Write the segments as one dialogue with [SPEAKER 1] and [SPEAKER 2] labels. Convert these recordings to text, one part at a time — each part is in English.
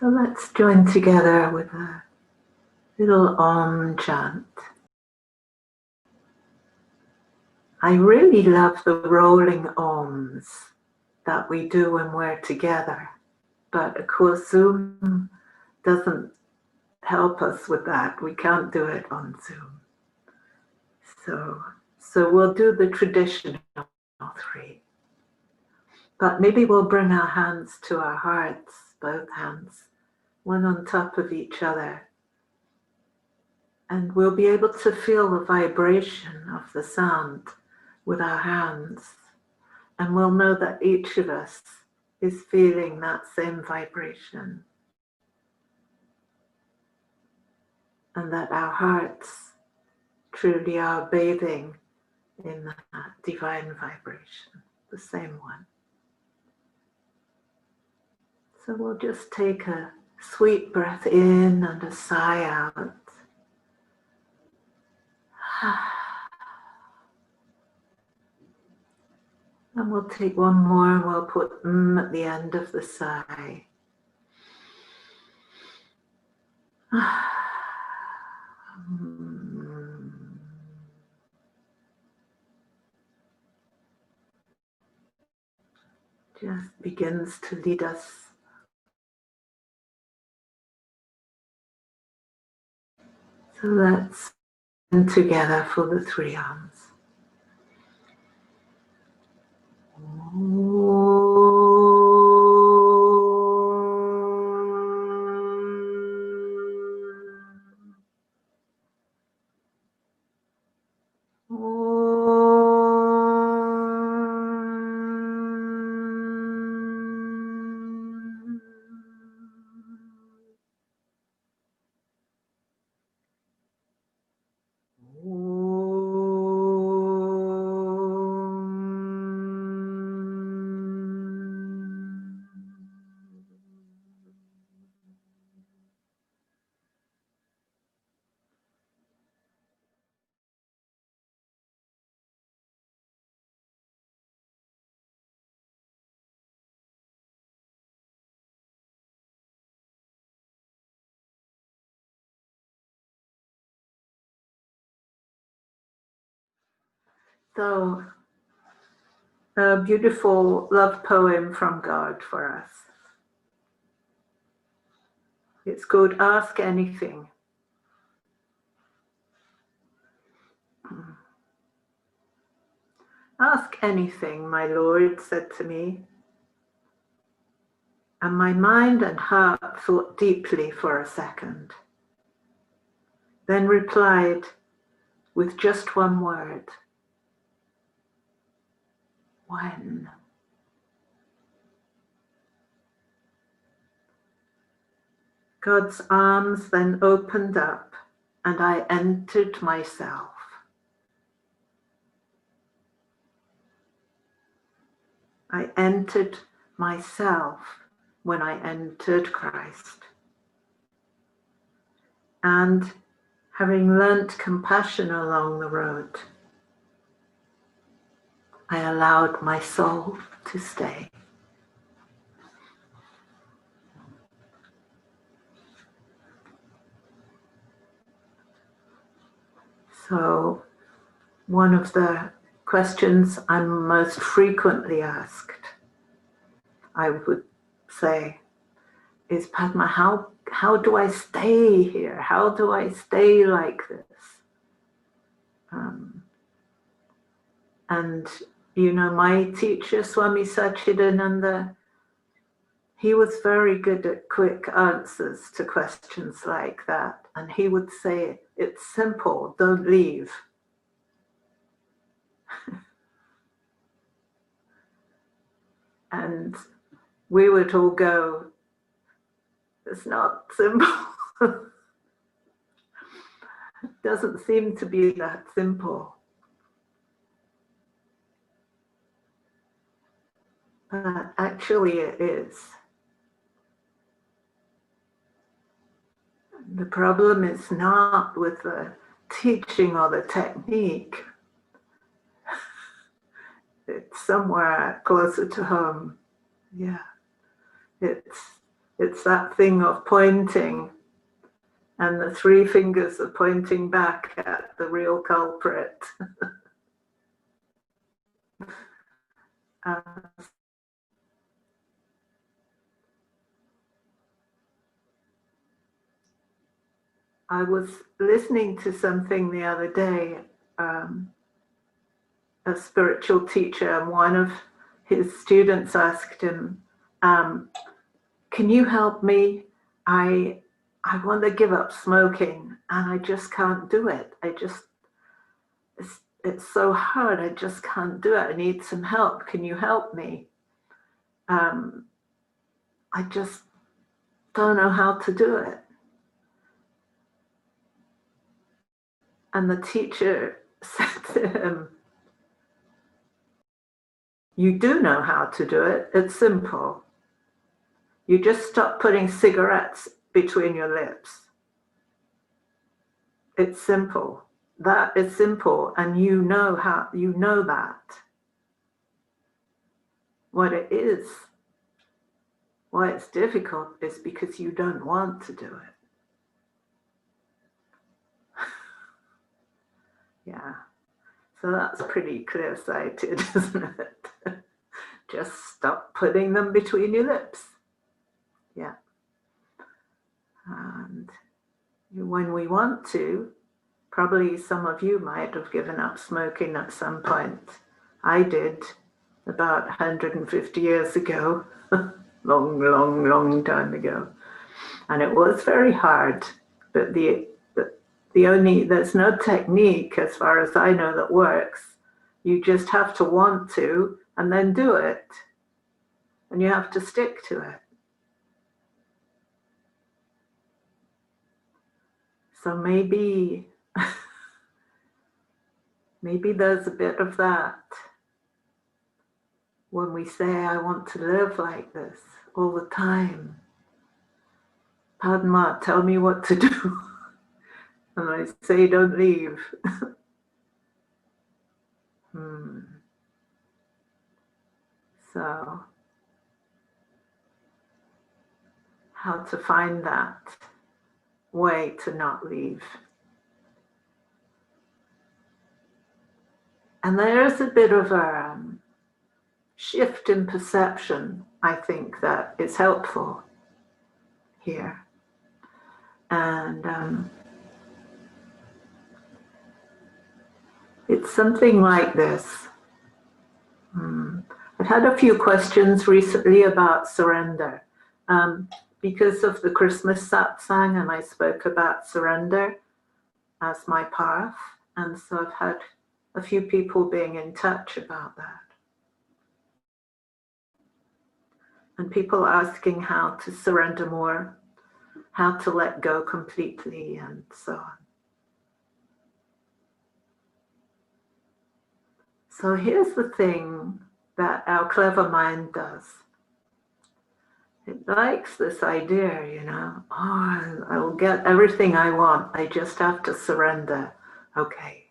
[SPEAKER 1] So let's join together with a little Om chant. I really love the rolling Oms that we do when we're together, but of course Zoom doesn't help us with that. We can't do it on Zoom. So we'll do the traditional three. But maybe we'll bring our hands to our hearts, both hands, one on top of each other. And we'll be able to feel the vibration of the sound with our hands. And we'll know that each of us is feeling that same vibration. And that our hearts truly are bathing in that divine vibration, the same one. So we'll just take a sweet breath in and a sigh out. And we'll take one more and we'll put at the end of the sigh. Just begins to lead us so let's stand together for the three arms. So, a beautiful love poem from God for us. It's called Ask Anything. Ask anything, my Lord said to me. And my mind and heart thought deeply for a second, then replied with just one word. When? God's arms then opened up and I entered myself. I entered myself when I entered Christ. And having learnt compassion along the road, I allowed my soul to stay. So, one of the questions I'm most frequently asked, I would say, is Padma, how do I stay here? How do I stay like this? And you know, my teacher, Swami Satchidananda, he was very good at quick answers to questions like that. And he would say, it's simple, don't leave. And we would all go, it's not simple. It doesn't seem to be that simple. Actually, it is. The problem is not with the teaching or the technique. It's somewhere closer to home. Yeah. It's It's that thing of pointing, and the three fingers are pointing back at the real culprit. I was listening to something the other day, a spiritual teacher, and one of his students asked him, can you help me? I want to give up smoking and I just can't do it. It's so hard. I just can't do it. I need some help. Can you help me? I just don't know how to do it. And the teacher said to him, you do know how to do it. It's simple. You just stop putting cigarettes between your lips. It's simple. That is simple, and you know that. What it is, why it's difficult is because you don't want to do it. Yeah, so that's pretty clear-sighted, isn't it? Just stop putting them between your lips. Yeah. And when we want to, probably some of you might have given up smoking at some point. I did about 150 years ago, long time ago. And it was very hard, but there's no technique, as far as I know, that works. You just have to want to, and then do it. And you have to stick to it. So maybe there's a bit of that when we say, I want to live like this all the time. Padma, tell me what to do. And I say, don't leave. So, how to find that way to not leave. And there's a bit of a shift in perception, I think, that is helpful here. And it's something like this. I've had a few questions recently about surrender. Because of the Christmas Satsang, and I spoke about surrender as my path. And so I've had a few people being in touch about that. And people asking how to surrender more, how to let go completely, and so on. So here's the thing that our clever mind does. It likes this idea, oh, I will get everything I want. I just have to surrender. Okay.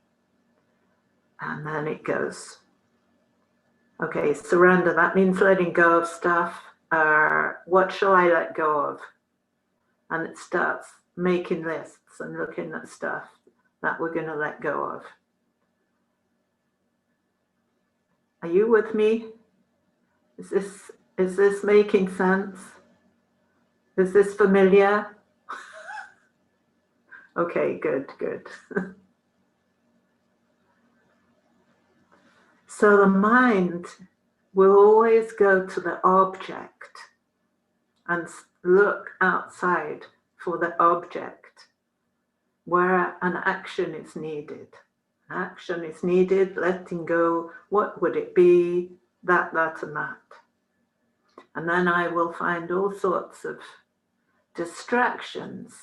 [SPEAKER 1] And then it goes, okay, surrender. That means letting go of stuff. What shall I let go of? And it starts making lists and looking at stuff that we're going to let go of. Are you with me? Is this making sense? Is this familiar? Okay, good. So the mind will always go to the object and look outside for the object where an action is needed. Action is needed, letting go. What would it be? That, and that. And then I will find all sorts of distractions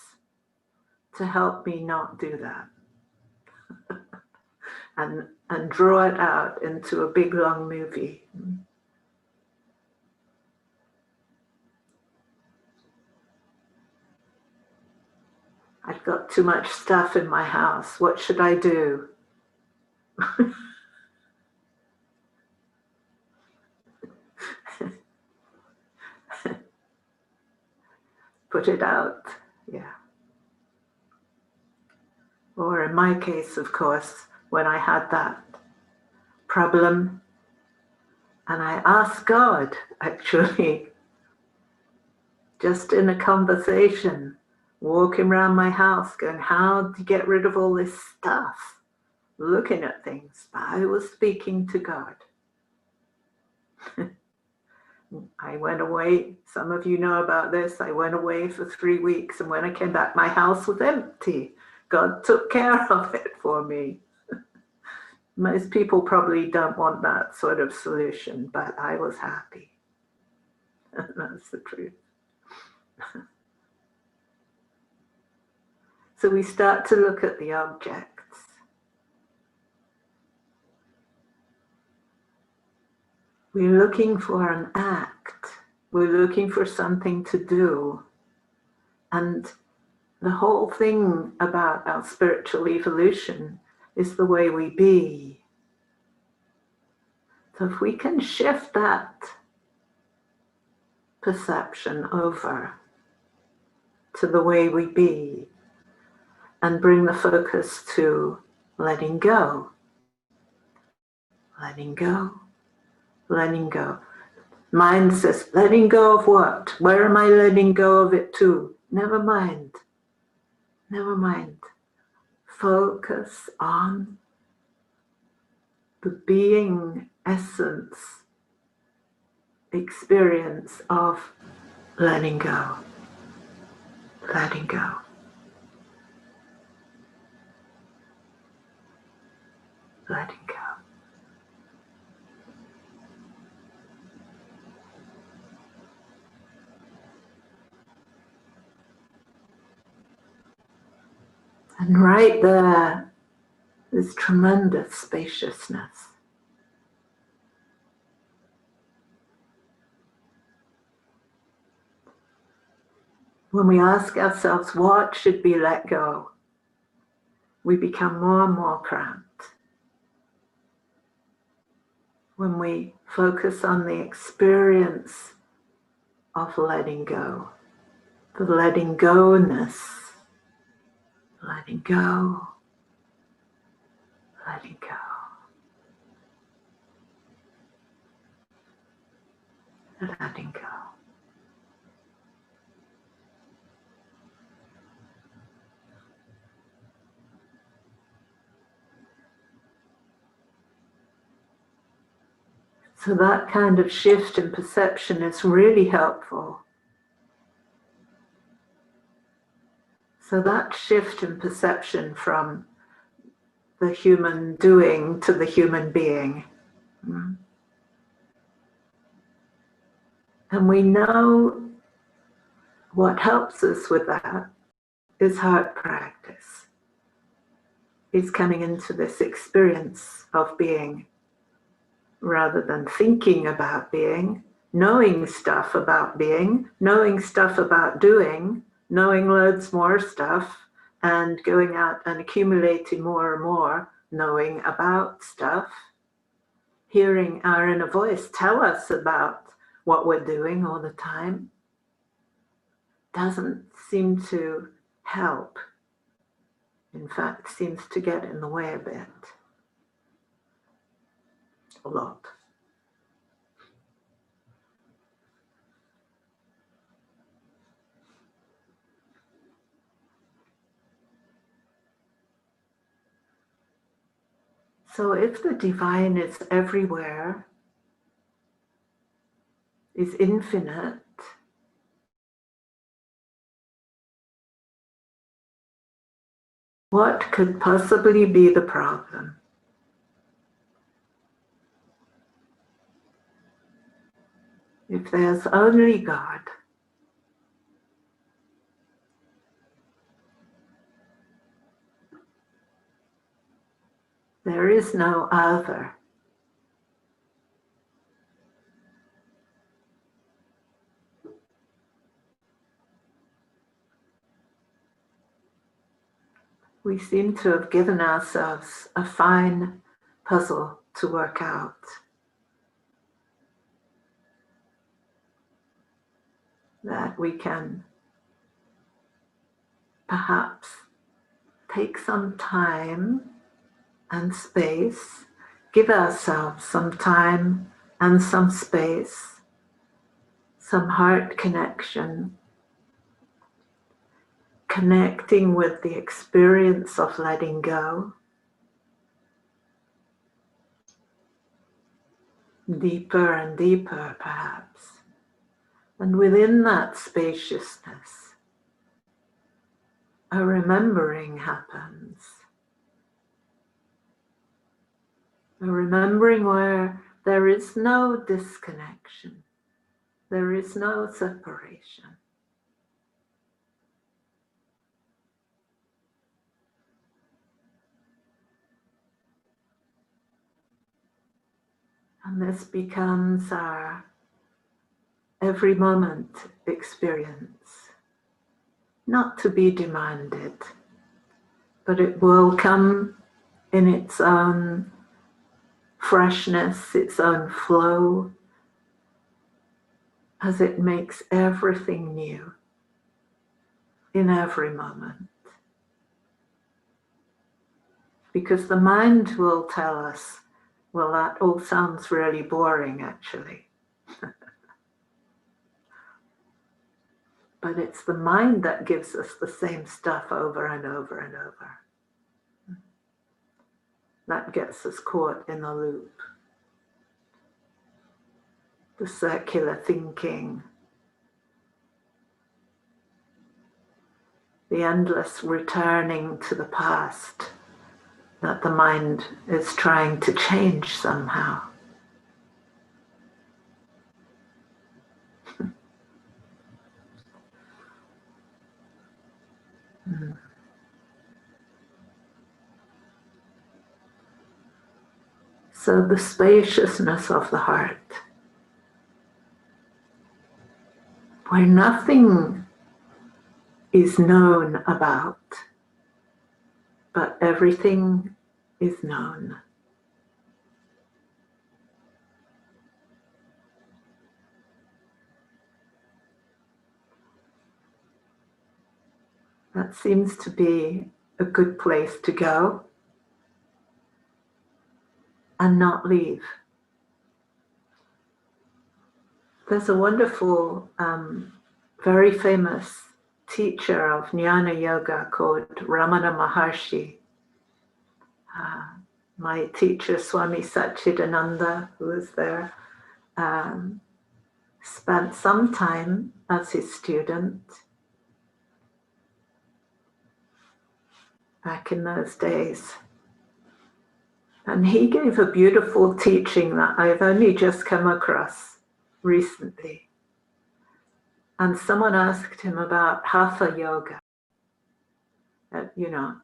[SPEAKER 1] to help me not do that. and draw it out into a big long movie. I've got too much stuff in my house. What should I do? put it out. Yeah. Or in my case, of course, when I had that problem, and I asked God, actually, just in a conversation, walking around my house, going, how to get rid of all this stuff, looking at things. But I was speaking to God. I went away. Some of you know about this. I went away for 3 weeks, and when I came back, my house was empty. God took care of it for me. Most people probably don't want that sort of solution, but I was happy. That's the truth. So we start to look at the objects. We're looking for an act. We're looking for something to do. And the whole thing about our spiritual evolution is the way we be. So if we can shift that perception over to the way we be and bring the focus to letting go, letting go, letting go. Mind says, letting go of what? Where am I letting go of it to? Never mind. Never mind. Focus on the being essence experience of letting go. Letting go. Letting go. And right there is tremendous spaciousness. When we ask ourselves, what should be let go? We become more and more cramped. When we focus on the experience of letting go, the letting go-ness, letting go, letting go, letting go. So that kind of shift in perception is really helpful. So that shift in perception from the human doing to the human being. And we know what helps us with that is heart practice. Is coming into this experience of being rather than thinking about being, knowing stuff about being, knowing stuff about doing, knowing loads more stuff, and going out and accumulating more and more knowing about stuff, hearing our inner voice tell us about what we're doing all the time, doesn't seem to help. In fact, seems to get in the way a bit. A lot. So if the divine is everywhere, is infinite, what could possibly be the problem? If there's only God, there is no other. We seem to have given ourselves a fine puzzle to work out. That we can perhaps take some time and space, give ourselves some time and some space, some heart connection, connecting with the experience of letting go, deeper and deeper perhaps. And within that spaciousness, a remembering happens. A remembering where there is no disconnection, there is no separation. And this becomes our every moment experience, not to be demanded, but it will come in its own freshness, its own flow, as it makes everything new in every moment. Because the mind will tell us, well, that all sounds really boring actually. But it's the mind that gives us the same stuff over and over and over. That gets us caught in a loop. The circular thinking, the endless returning to the past that the mind is trying to change somehow. So the spaciousness of the heart, where nothing is known about, but everything is known. That seems to be a good place to go and not leave. There's a wonderful, very famous teacher of Jnana Yoga called Ramana Maharshi. My teacher, Swami Satchidananda, who was there, spent some time as his student back in those days. And he gave a beautiful teaching that I've only just come across recently. And someone asked him about Hatha Yoga.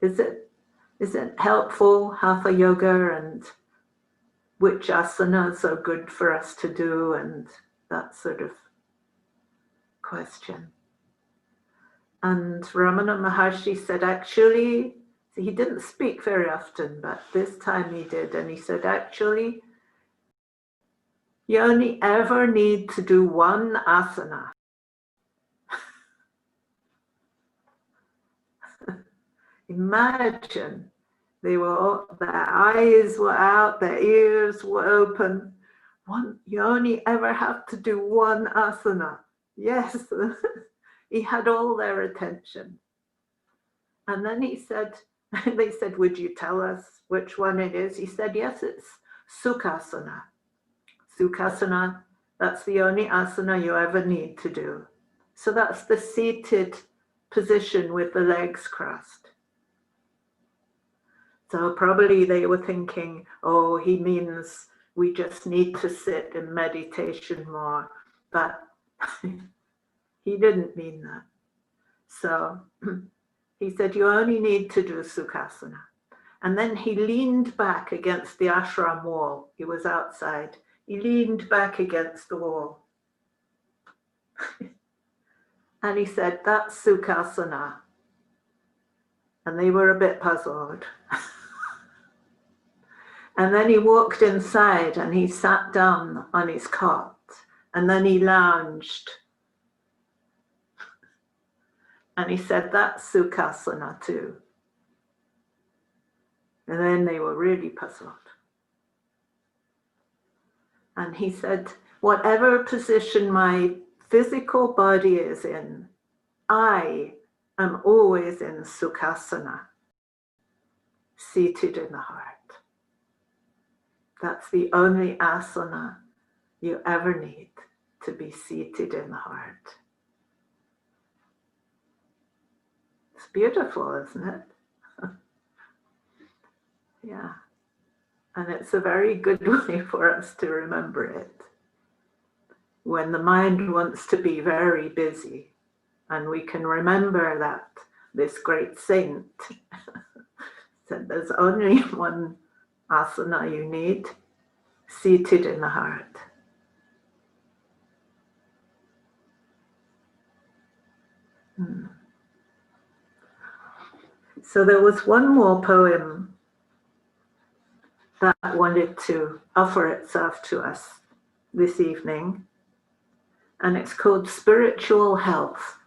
[SPEAKER 1] Is it helpful, Hatha Yoga, and which asanas are good for us to do, and that sort of question. And Ramana Maharshi said, actually, he didn't speak very often, but this time he did. And he said, actually, you only ever need to do one asana. Imagine their eyes were out, their ears were open. You only ever have to do one asana. Yes, he had all their attention. And then he said, they said, would you tell us which one it is? He said, yes, it's Sukhasana. Sukhasana, that's the only asana you ever need to do. So that's the seated position with the legs crossed. So probably they were thinking, oh, he means we just need to sit in meditation more. But he didn't mean that. So he said, you only need to do Sukhasana. And then he leaned back against the ashram wall. He was outside. He leaned back against the wall. And he said, that's Sukhasana. And they were a bit puzzled. And then he walked inside and he sat down on his cot. And then he lounged. And he said, that's Sukhasana too. And then they were really puzzled. And he said, whatever position my physical body is in, I am always in Sukhasana, seated in the heart. That's the only asana you ever need, to be seated in the heart. It's beautiful, isn't it? Yeah. And it's a very good way for us to remember it. When the mind wants to be very busy, and we can remember that this great saint said there's only one asana you need, seated in the heart. So there was one more poem that wanted to offer itself to us this evening, and it's called Spiritual Health.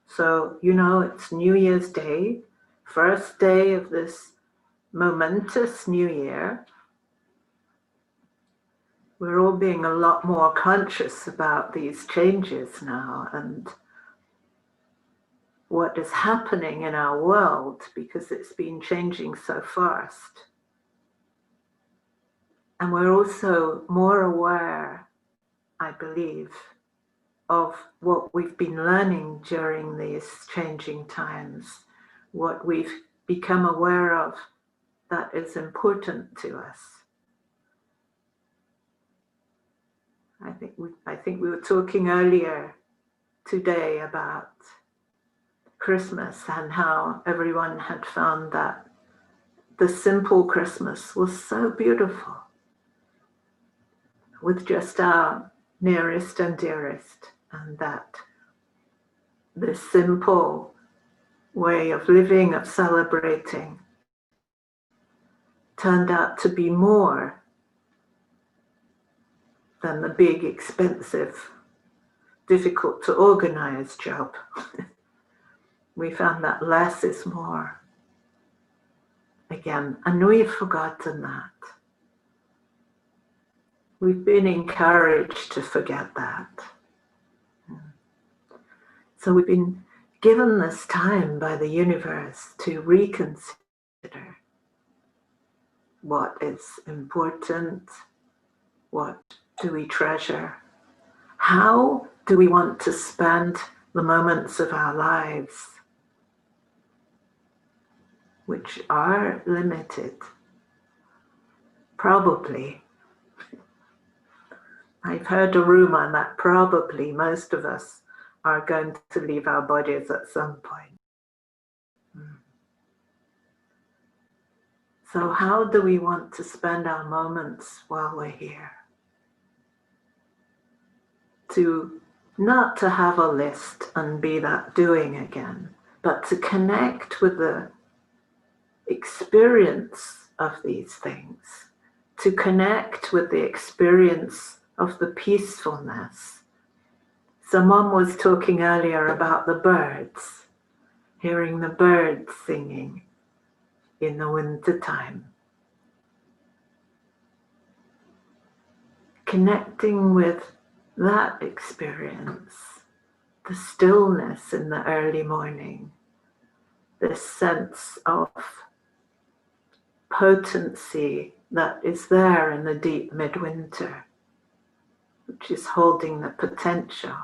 [SPEAKER 1] So, you know, it's New Year's Day, first day of this momentous new year. We're all being a lot more conscious about these changes now and what is happening in our world, because it's been changing so fast. And we're also more aware, I believe, of what we've been learning during these changing times, what we've become aware of that is important to us. I think we were talking earlier today about Christmas and how everyone had found that the simple Christmas was so beautiful, with just our nearest and dearest, and that this simple way of living, of celebrating, turned out to be more than the big, expensive, difficult to organize job. We found that less is more again, and we've forgotten that. We've been encouraged to forget that. So we've been given this time by the universe to reconsider what is important, what do we treasure, how do we want to spend the moments of our lives, which are limited, probably. I've heard a rumor that probably most of us are going to leave our bodies at some point. So how do we want to spend our moments while we're here? Not to have a list and be that doing again, but to connect with the experience of these things, to connect with the experience of the peacefulness. Someone was talking earlier about the birds, hearing the birds singing in the winter time. Connecting with that experience, the stillness in the early morning, this sense of potency that is there in the deep midwinter, which is holding the potential.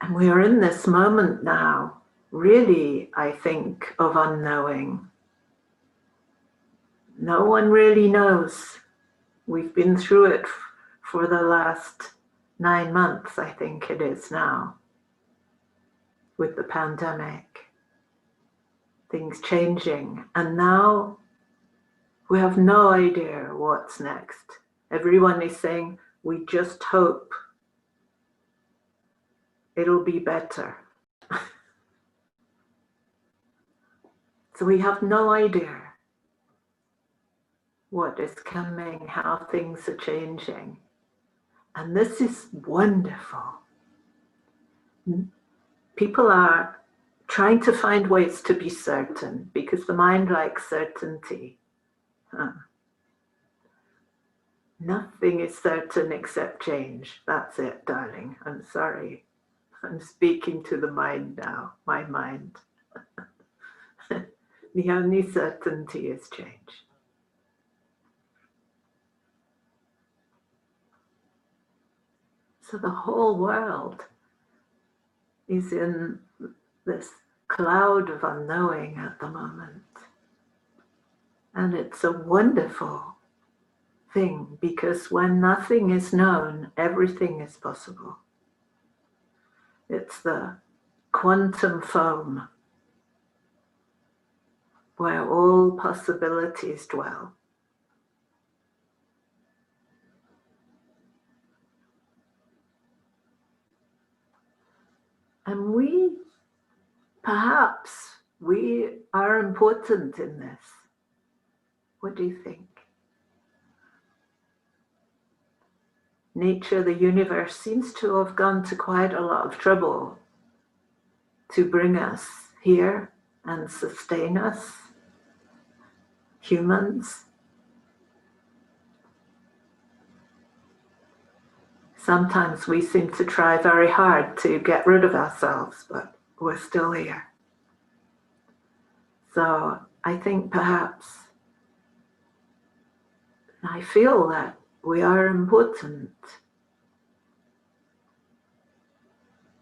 [SPEAKER 1] And we are in this moment now, really, I think, of unknowing. No one really knows. We've been through it for the last 9 months, I think it is now, with the pandemic, things changing. And now we have no idea what's next. Everyone is saying, we just hope it'll be better. So we have no idea what is coming, how things are changing. And this is wonderful. people are trying to find ways to be certain because the mind likes certainty. Nothing is certain except change. That's it, darling. I'm sorry. I'm speaking to the mind now, my mind. The only certainty is change. So the whole world is in this cloud of unknowing at the moment. And it's a wonderful thing because when nothing is known, everything is possible. It's the quantum foam where all possibilities dwell. And perhaps we are important in this. What do you think? Nature, the universe, seems to have gone to quite a lot of trouble to bring us here and sustain us, humans. Sometimes we seem to try very hard to get rid of ourselves, but we're still here. So I think perhaps I feel that we are important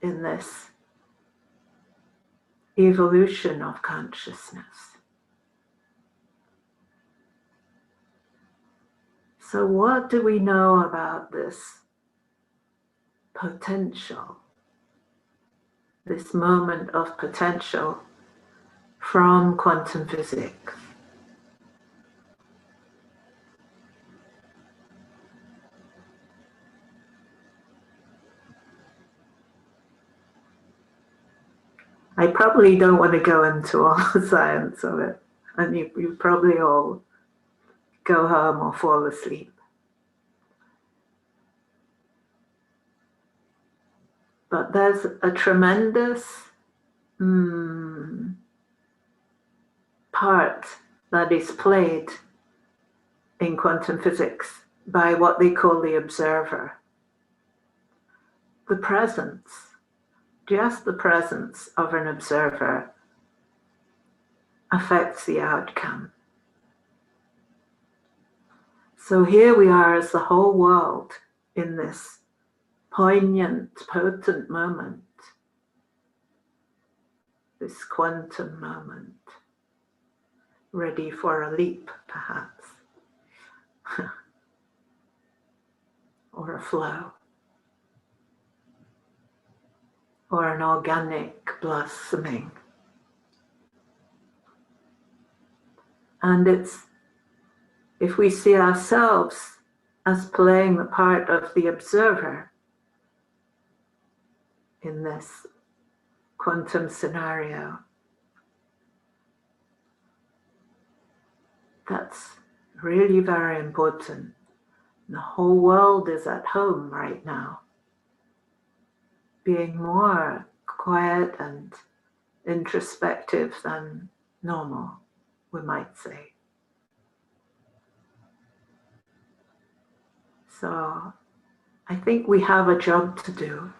[SPEAKER 1] in this evolution of consciousness. So what do we know about this potential, this moment of potential from quantum physics? I probably don't want to go into all the science of it, and you probably all go home or fall asleep. But there's a tremendous part that is played in quantum physics by what they call the observer. The presence, just the presence of an observer affects the outcome. So here we are as the whole world in this poignant, potent moment, this quantum moment, ready for a leap, perhaps, or a flow, or an organic blossoming. And if we see ourselves as playing the part of the observer in this quantum scenario, that's really very important. The whole world is at home right now, being more quiet and introspective than normal, we might say. So I think we have a job to do.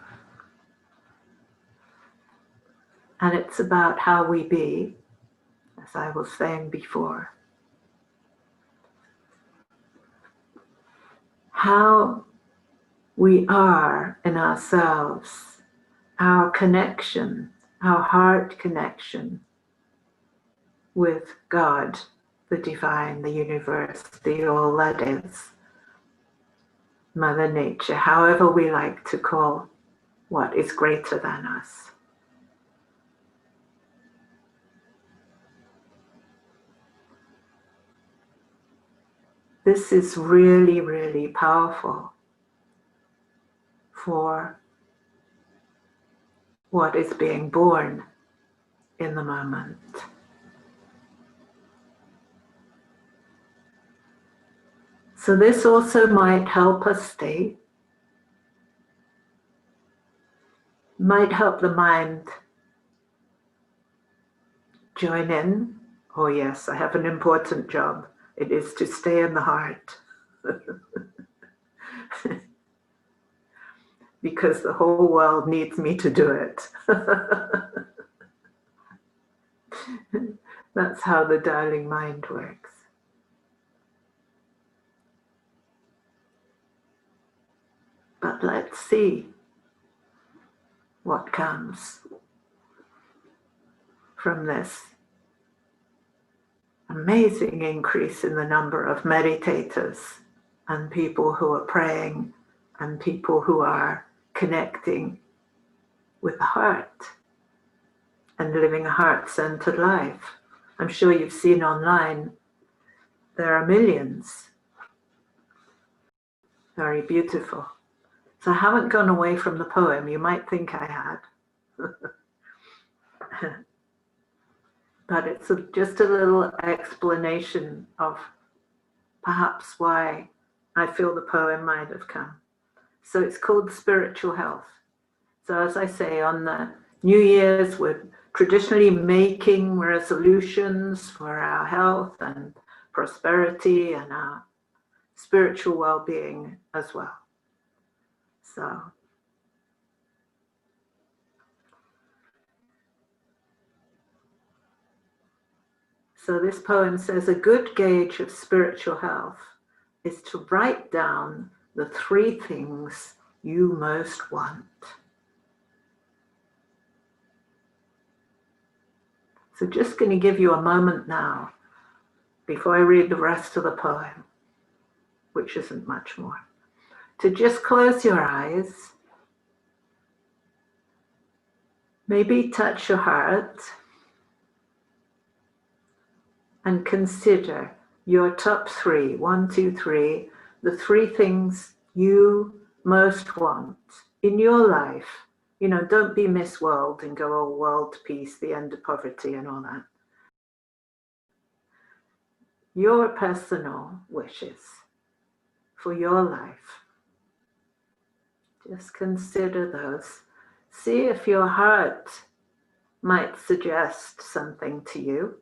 [SPEAKER 1] And it's about how we be, as I was saying before. How we are in ourselves, our connection, our heart connection with God, the divine, the universe, the all that is, Mother Nature, however we like to call what is greater than us. This is really, really powerful for what is being born in the moment. So this also might help us might help the mind join in? Oh yes, I have an important job. It is to stay in the heart. Because the whole world needs me to do it. That's how the darling mind works. But let's see what comes from this amazing increase in the number of meditators and people who are praying and people who are connecting with the heart and living a heart-centered life. I'm sure you've seen online, there are millions. Very beautiful. So I haven't gone away from the poem. You might think I had. But it's just a little explanation of perhaps why I feel the poem might have come. So it's called Spiritual Health. So as I say, on the New Year's, we're traditionally making resolutions for our health and prosperity and our spiritual well-being as well. So this poem says, a good gauge of spiritual health is to write down the 3 things you most want. So just going to give you a moment now, before I read the rest of the poem, which isn't much more, to just close your eyes, maybe touch your heart, and consider your top 3, 1, 2, 3, the 3 things you most want in your life. You know, don't be Miss World and go, oh, world peace, the end of poverty and all that. Your personal wishes for your life. Just consider those. See if your heart might suggest something to you.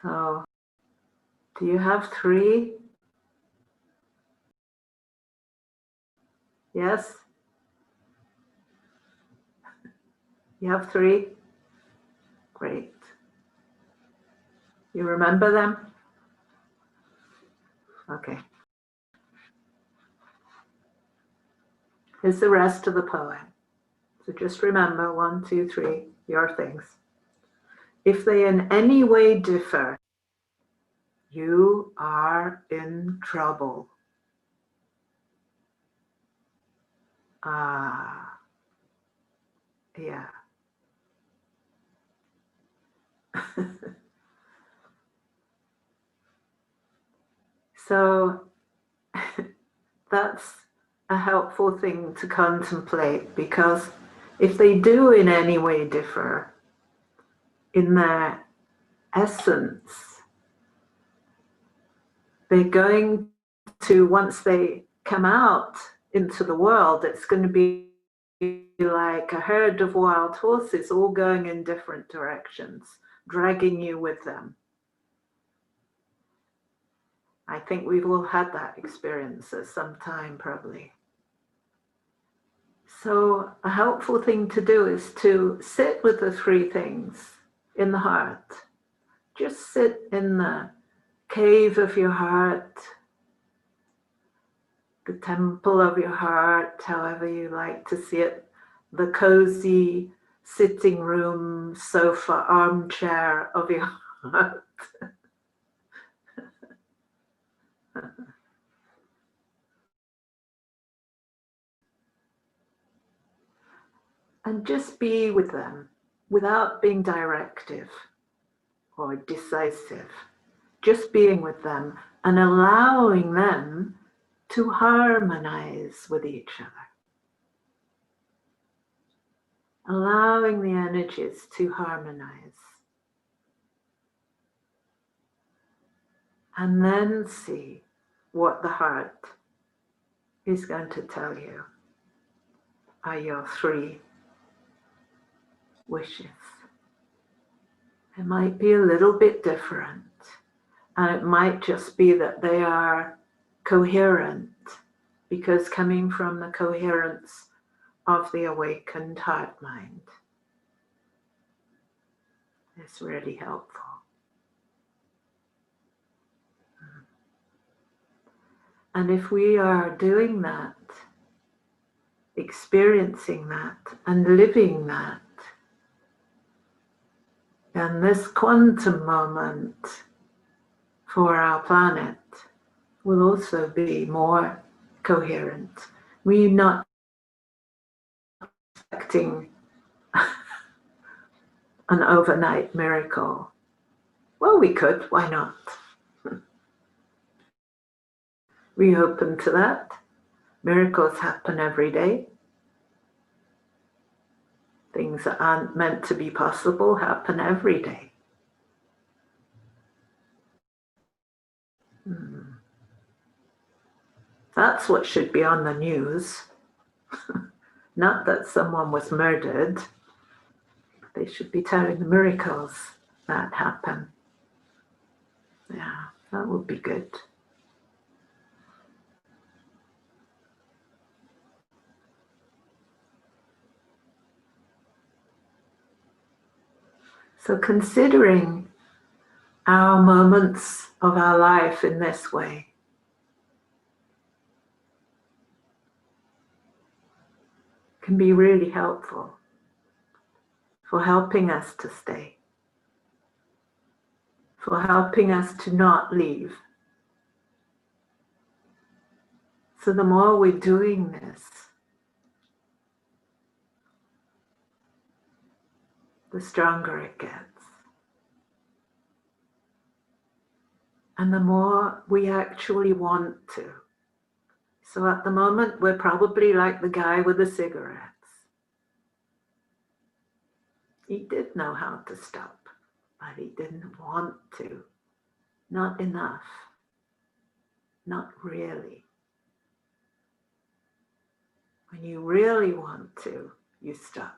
[SPEAKER 1] So, do you have 3? Yes? You have 3? Great. You remember them? Okay. Here's the rest of the poem. So just remember 1, 2, 3, your things. If they in any way differ, you are in trouble. Ah, yeah. So that's a helpful thing to contemplate, because if they do in any way differ in their essence, they're going to, once they come out into the world, it's going to be like a herd of wild horses all going in different directions, dragging you with them. I think we've all had that experience at some time, probably. So a helpful thing to do is to sit with the 3 things in the heart. Just sit in the cave of your heart, the temple of your heart, however you like to see it, the cozy sitting room, sofa, armchair of your heart. and just be with them without being directive or decisive. Just being with them and allowing them to harmonize with each other. Allowing the energies to harmonize. And then see what the heart is going to tell you are your 3 wishes. It might be a little bit different, and it might just be that they are coherent, because coming from the coherence of the awakened heart mind is really helpful. And if we are doing that, experiencing that, and living that, then this quantum moment for our planet will also be more coherent. We're not expecting an overnight miracle. Well, we could, why not? We open to that. Miracles happen every day. Things that aren't meant to be possible happen every day. That's what should be on the news. Not that someone was murdered. They should be telling the miracles that happen. Yeah, that would be good. So considering our moments of our life in this way, can be really helpful for helping us to stay, for helping us to not leave. So the more we're doing this, the stronger it gets. And the more we actually want to. So at the moment, we're probably like the guy with the cigarettes. He did know how to stop, but he didn't want to. Not enough. Not really. When you really want to, you stop.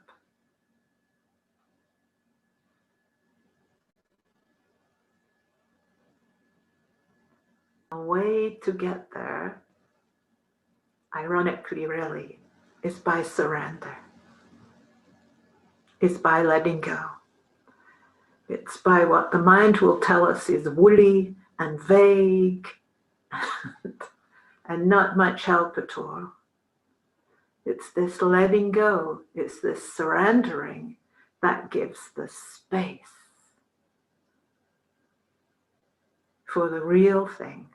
[SPEAKER 1] A way to get there, ironically really, is by surrender. It's by letting go. It's by what the mind will tell us is woolly and vague and not much help at all. It's this letting go, it's this surrendering that gives the space for the real thing.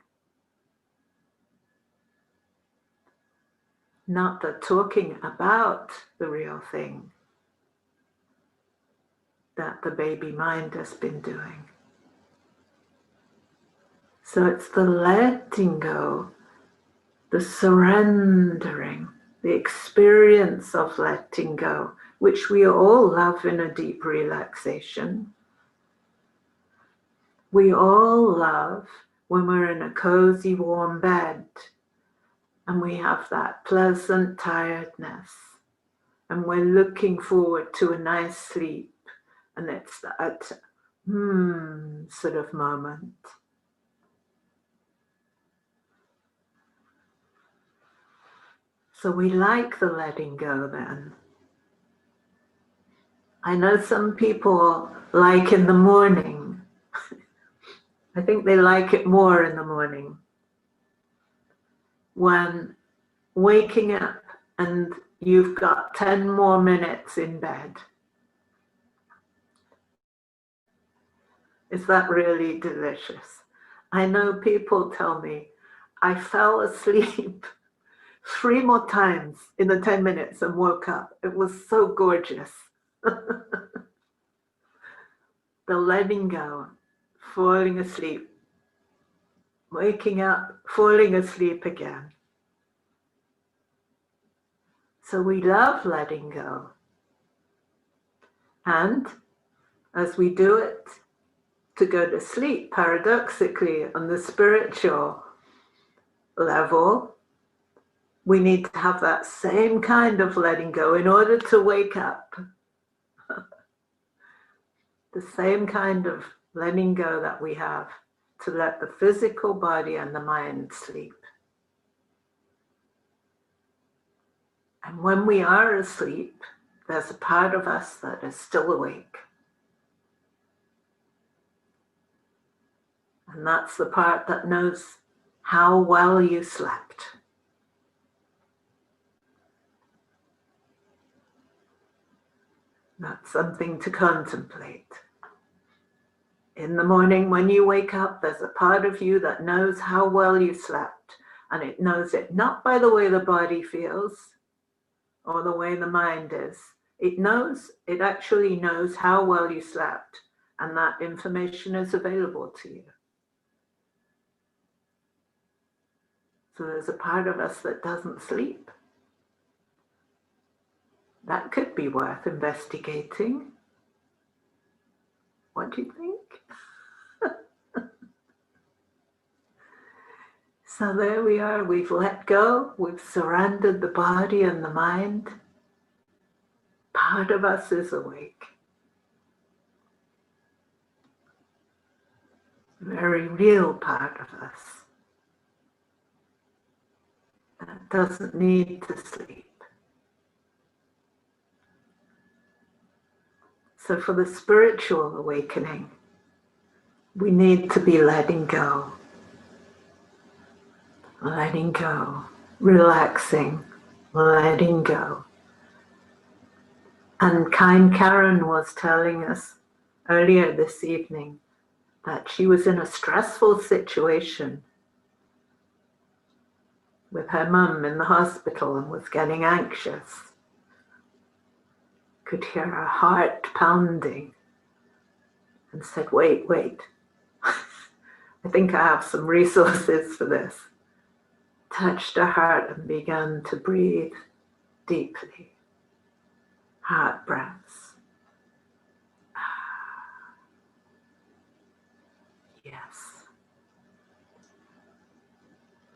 [SPEAKER 1] Not the talking about the real thing that the baby mind has been doing. So it's the letting go, the surrendering, the experience of letting go, which we all love in a deep relaxation. We all love when we're in a cozy, warm bed and we have that pleasant tiredness and we're looking forward to a nice sleep, and it's that sort of moment. So we like the letting go then. I know some people like in the morning. I think they like it more in the morning. When waking up and you've got 10 more minutes in bed. Is that really delicious? I know people tell me, I fell asleep 3 more times in the 10 minutes and woke up. It was so gorgeous. The letting go, falling asleep, waking up, falling asleep again. So we love letting go. And as we do it to go to sleep, paradoxically, on the spiritual level, we need to have that same kind of letting go in order to wake up. The same kind of letting go that we have to let the physical body and the mind sleep. And when we are asleep, there's a part of us that is still awake. And that's the part that knows how well you slept. That's something to contemplate. In the morning when you wake up, there's a part of you that knows how well you slept. And it knows it not by the way the body feels or the way the mind is. It actually knows how well you slept. And that information is available to you. So there's a part of us that doesn't sleep. That could be worth investigating. What do you think? So there we are, we've let go, we've surrendered the body and the mind. Part of us is awake. A very real part of us that doesn't need to sleep. So for the spiritual awakening, we need to be letting go, relaxing, letting go. And kind Karen was telling us earlier this evening that she was in a stressful situation with her mum in the hospital and was getting anxious. Could hear her heart pounding and said, wait, I think I have some resources for this. Touched her heart and began to breathe deeply. Heart breaths. Yes.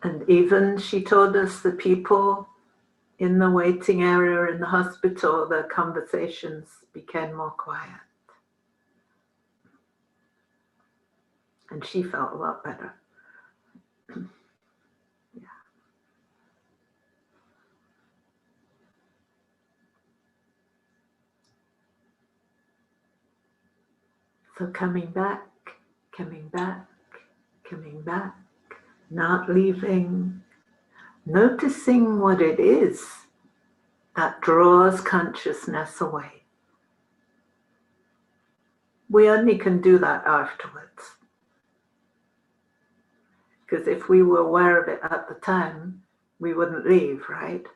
[SPEAKER 1] And even she told us the people in the waiting area in the hospital, the conversations became more quiet. And she felt a lot better. Yeah. So coming back, not leaving, noticing what it is that draws consciousness away. We only can do that afterwards. Because if we were aware of it at the time, we wouldn't leave, right?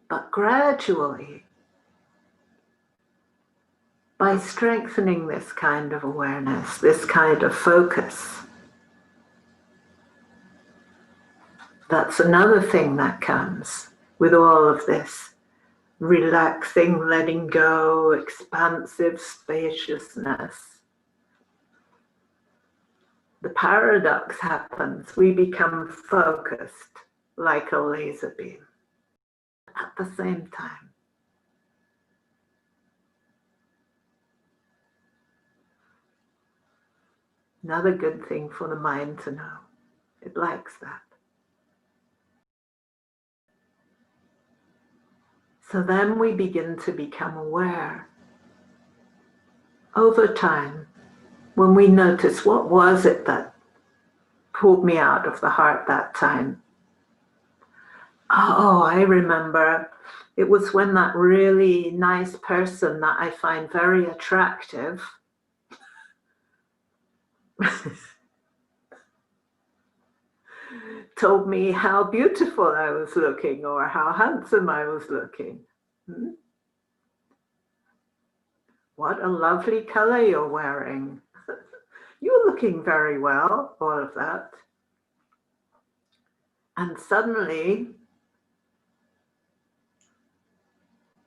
[SPEAKER 1] But gradually, by strengthening this kind of awareness, this kind of focus, that's another thing that comes with all of this relaxing, letting go, expansive spaciousness. The paradox happens. We become focused like a laser beam at the same time. Another good thing for the mind to know. It likes that. So then we begin to become aware over time when we notice what was it that pulled me out of the heart that time. Oh, I remember it was when that really nice person that I find very attractive told me how beautiful I was looking or how handsome I was looking. What a lovely color you're wearing. You're looking very well, all of that. And suddenly,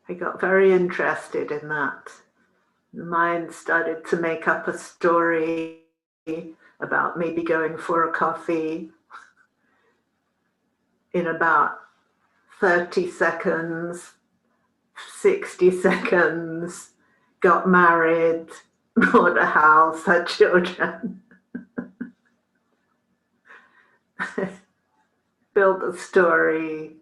[SPEAKER 1] I got very interested in that. The mind started to make up a story about maybe going for a coffee in about 30 seconds, 60 seconds, got married, bought a house, had children, built a story.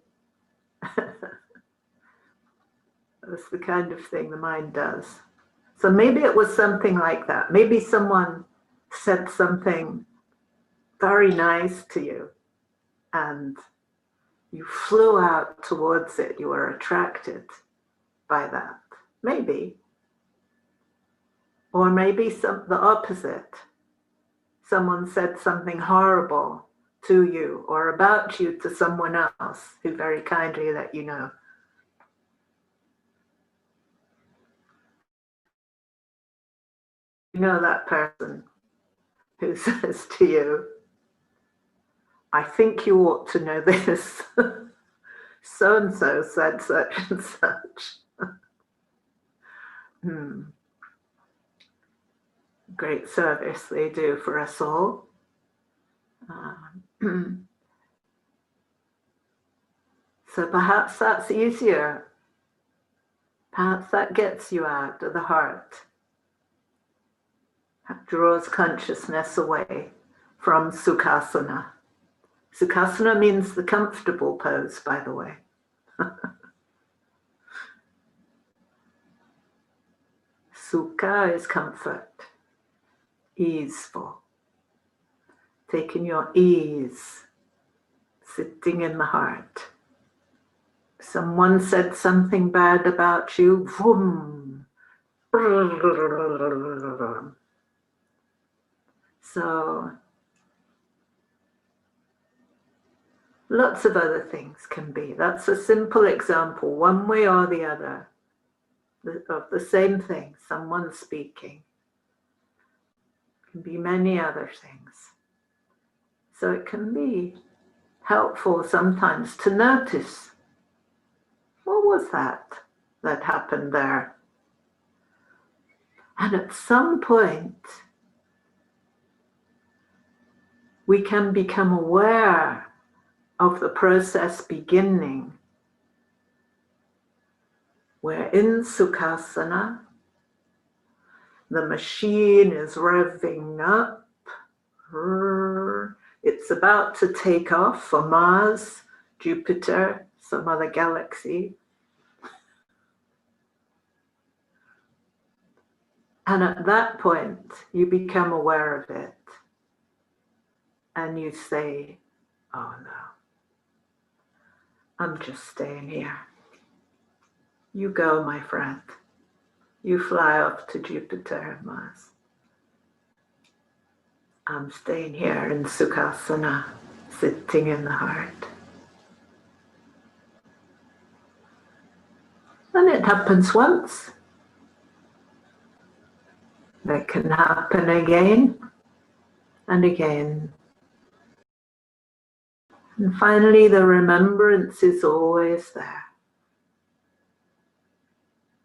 [SPEAKER 1] That's the kind of thing the mind does. So maybe it was something like that. Maybe someone said something very nice to you and you flew out towards it. You were attracted by that. Maybe. Or maybe the opposite. Someone said something horrible to you or about you to someone else who very kindly let you know. You know that person who says to you, I think you ought to know this. So-and-so said such and such. Great service they do for us all. So perhaps that's easier. Perhaps that gets you out of the heart. That draws consciousness away from Sukhasana. Sukhasana means the comfortable pose, by the way. Sukha is comfort, easeful, taking your ease, sitting in the heart. Someone said something bad about you, vroom. So, lots of other things can be. That's a simple example, one way or the other, of the same thing, someone speaking. It can be many other things. So it can be helpful sometimes to notice, what was that happened there? And at some point, we can become aware of the process beginning. We're in Sukhasana, the machine is revving up, it's about to take off for Mars, Jupiter, some other galaxy. And at that point, you become aware of it. And you say, oh no, I'm just staying here. You go, my friend. You fly off to Jupiter and Mars. I'm staying here in Sukhasana, sitting in the heart. And it happens once. It can happen again and again. And finally, the remembrance is always there.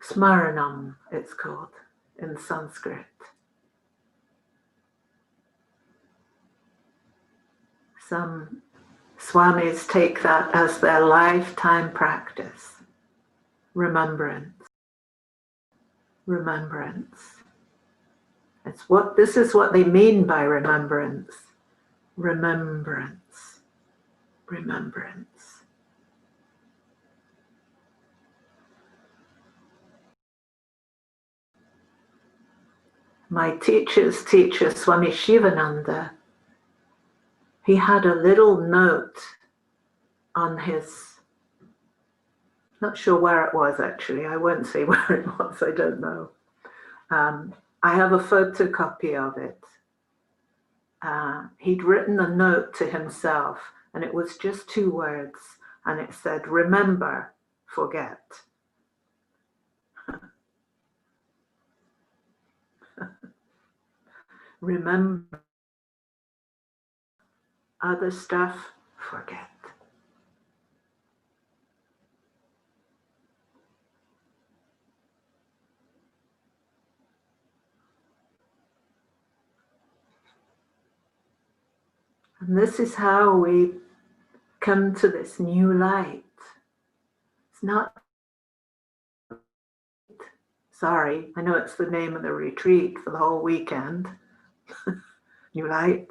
[SPEAKER 1] Smaranam, it's called in Sanskrit. Some swamis take that as their lifetime practice. Remembrance. Remembrance. This is what they mean by remembrance. Remembrance. Remembrance. My teacher's teacher, Swami Shivananda, he had a little note on his, not sure where it was actually, I won't say where it was, I don't know. I have a photocopy of it. He'd written a note to himself and it was just 2 words, and it said, remember, forget. Remember, other stuff, forget. And this is how we come to this new light. It's not, sorry, I know it's the name of the retreat for the whole weekend. New light.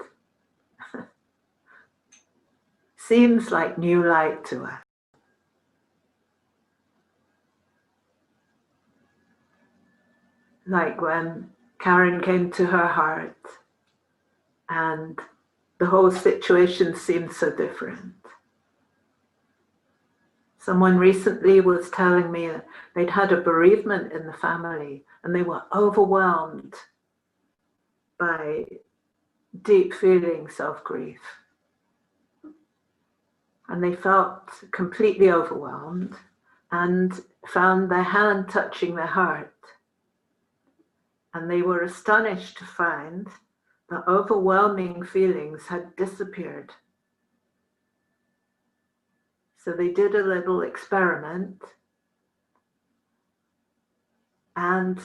[SPEAKER 1] Seems like new light to us. Like when Karen came to her heart and the whole situation seemed so different. Someone recently was telling me that they'd had a bereavement in the family and they were overwhelmed by deep feelings of grief. And they felt completely overwhelmed and found their hand touching their heart. And they were astonished to find the overwhelming feelings had disappeared. So they did a little experiment and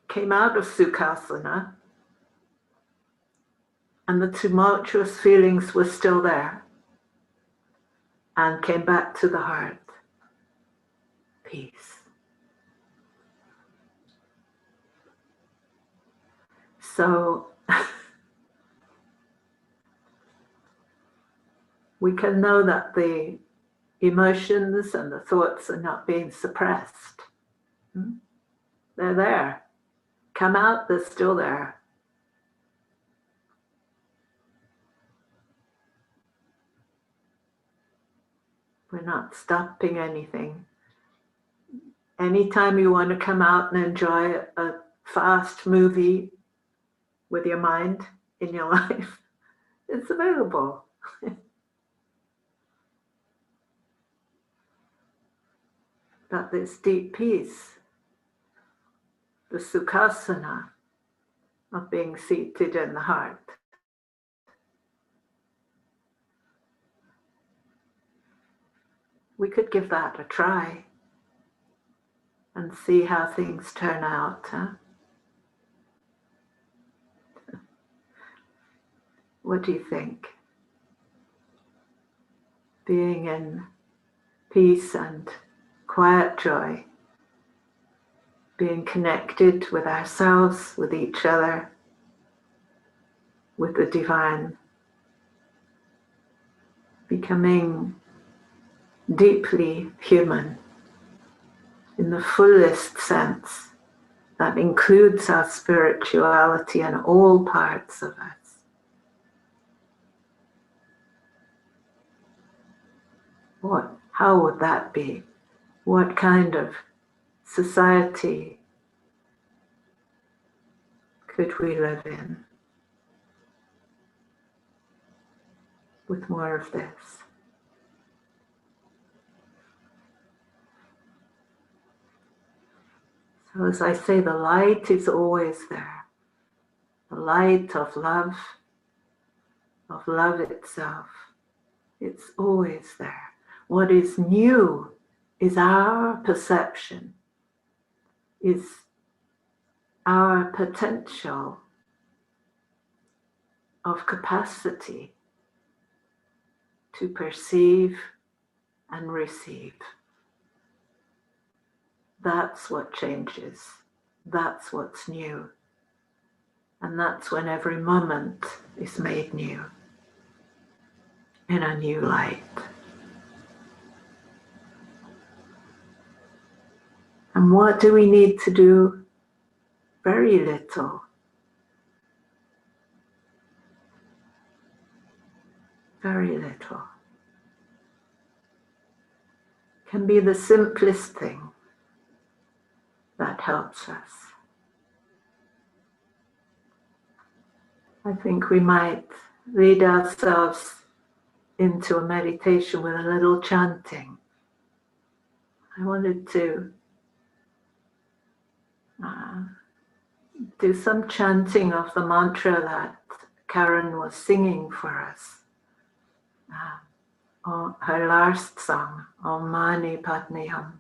[SPEAKER 1] came out of Sukhasana, and the tumultuous feelings were still there, and came back to the heart. Peace. So we can know that the emotions and the thoughts are not being suppressed. They're there. Come out, they're still there. We're not stopping anything. Anytime you want to come out and enjoy a fast movie with your mind in your life, it's available. But this deep peace, the Sukhasana of being seated in the heart, we could give that a try and see how things turn out. Huh? What do you think? Being in peace and quiet joy, being connected with ourselves, with each other, with the divine, becoming deeply human in the fullest sense that includes our spirituality and all parts of us. How would that be? What kind of society could we live in with more of this? So as I say, the light is always there. The light of love itself. It's always there. What is new is our perception, is our potential of capacity to perceive and receive. That's what changes. That's what's new. And that's when every moment is made new in a new light. And what do we need to do? Very little. Very little. Can be the simplest thing that helps us. I think we might lead ourselves into a meditation with a little chanting. I wanted to do some chanting of the mantra that Karen was singing for us. Her last song, Om Mani Padme Hum.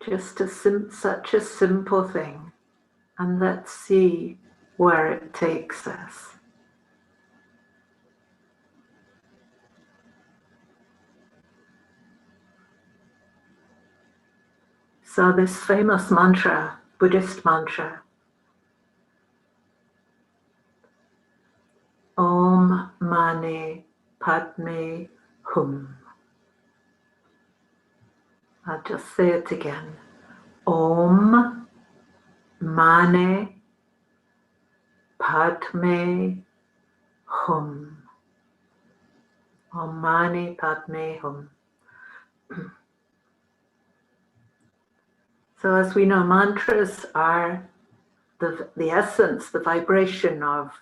[SPEAKER 1] Just such a simple thing, and let's see where it takes us. So this famous mantra, Buddhist mantra, Om Mani Padme Hum. I'll just say it again. Om Mani Padme Hum. Om Mani Padme Hum. So as we know, mantras are the essence, the vibration of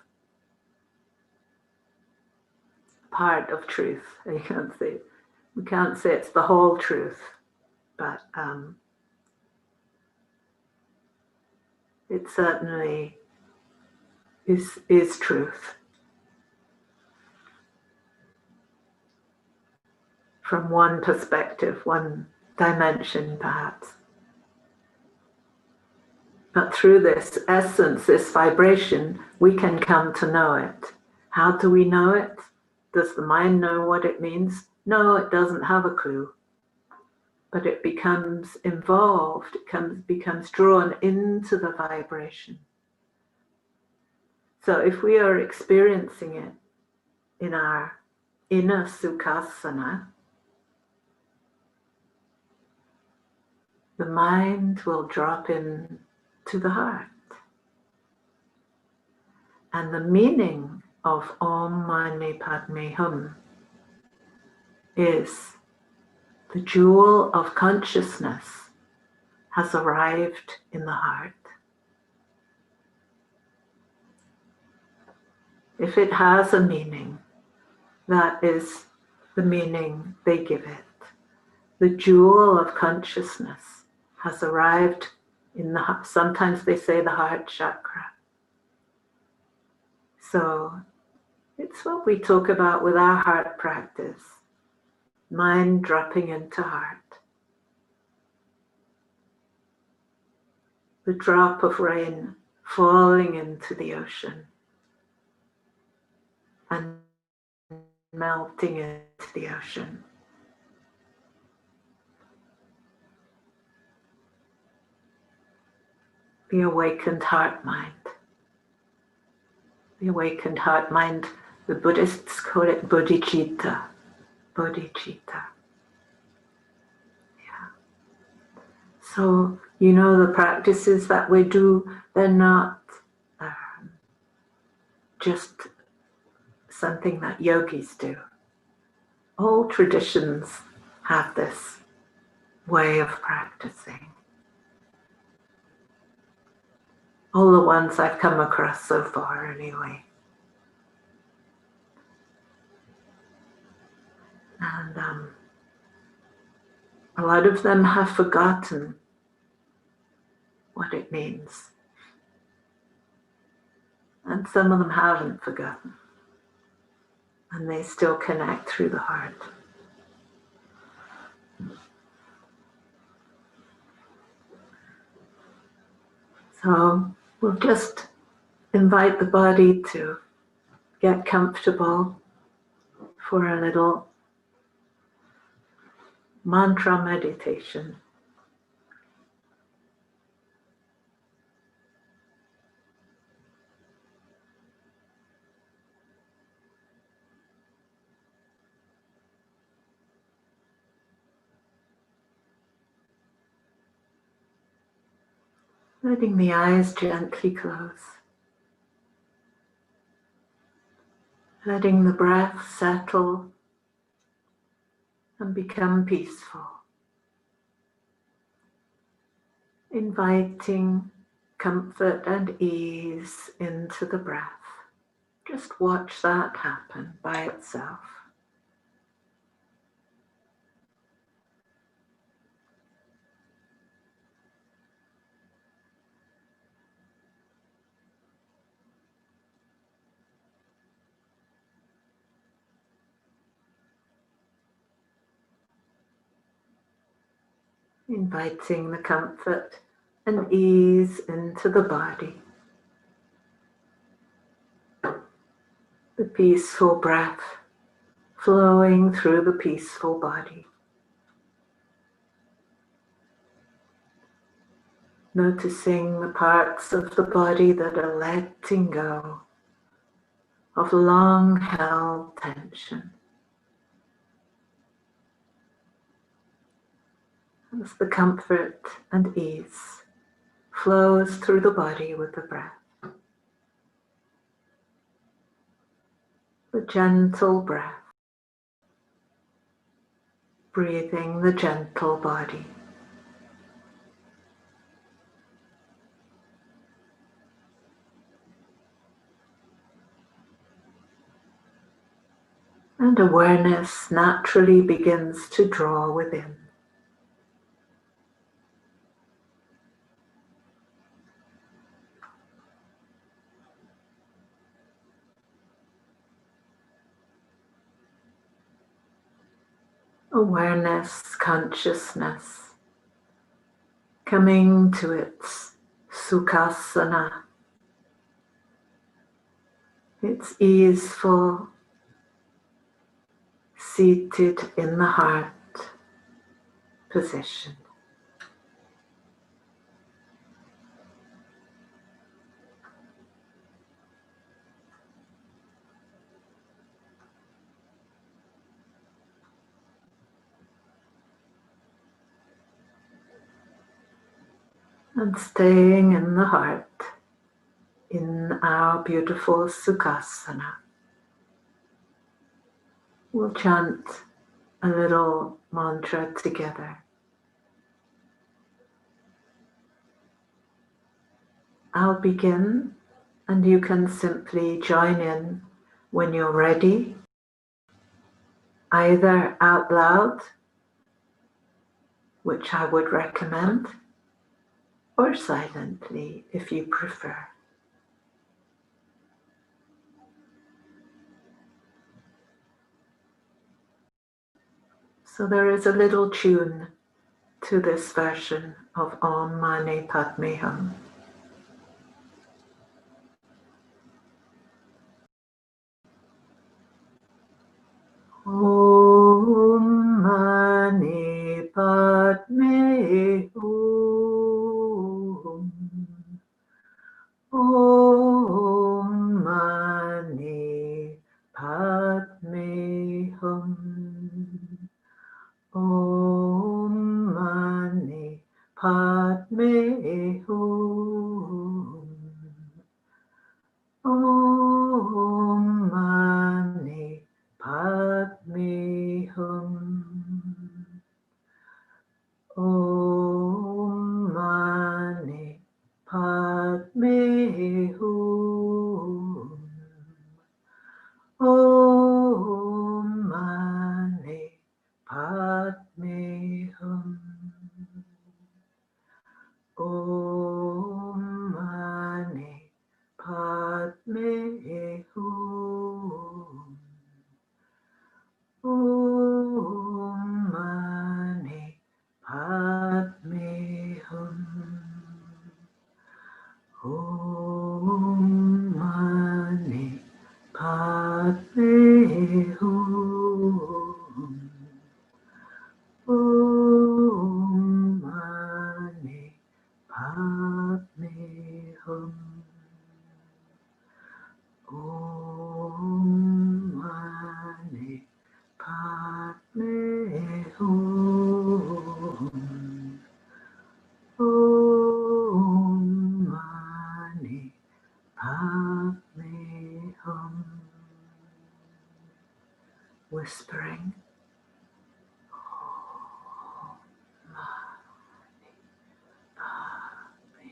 [SPEAKER 1] part of truth. We can't say it's the whole truth, but it certainly is truth. From one perspective, one dimension perhaps. But through this essence, this vibration, we can come to know it. How do we know it? Does the mind know what it means? No, it doesn't have a clue. But it becomes involved, it becomes drawn into the vibration. So if we are experiencing it in our inner sukhasana, the mind will drop in to the heart. And the meaning of Om Mani Padme Hum is the jewel of consciousness has arrived in the heart. If it has a meaning, that is the meaning they give it. The jewel of consciousness has arrived in the heart. Sometimes they say the heart chakra. So it's what we talk about with our heart practice. Mind dropping into heart. The drop of rain falling into the ocean and melting into the ocean. The awakened heart mind. The awakened heart mind, the Buddhists call it bodhicitta. Bodhicitta. Yeah. So, you know, the practices that we do, they're not just something that yogis do. All traditions have this way of practicing. All the ones I've come across so far, anyway. And a lot of them have forgotten what it means. And some of them haven't forgotten. And they still connect through the heart. So we'll just invite the body to get comfortable for a little mantra meditation. Letting the eyes gently close. Letting the breath settle and become peaceful. Inviting comfort and ease into the breath. Just watch that happen by itself. Inviting the comfort and ease into the body. The peaceful breath flowing through the peaceful body. Noticing the parts of the body that are letting go of long held tension. As the comfort and ease flows through the body with the breath. The gentle breath, breathing the gentle body. And awareness naturally begins to draw within. Awareness, consciousness, coming to its sukhasana, its easeful, seated in the heart position. And staying in the heart, in our beautiful sukhasana, we'll chant a little mantra together. I'll begin, and you can simply join in when you're ready, either out loud, which I would recommend, or silently if you prefer. So there is a little tune to this version of Om Mani Padme Hum. Om Mani Padme Hum. Om Mani Padme Hum. Om Mani Padme Hum. Om Mani Padme Hum. Om Mani Padme Hum. Om Mani Padme Hum. Om Mani Padme Hum. Om Mani Padme Hum. Om Mani Padme Hum. Om Mani Padme Hum. Om Mani Padme Hum. Om Mani Padme Hum. Whispering. Om Mani Padme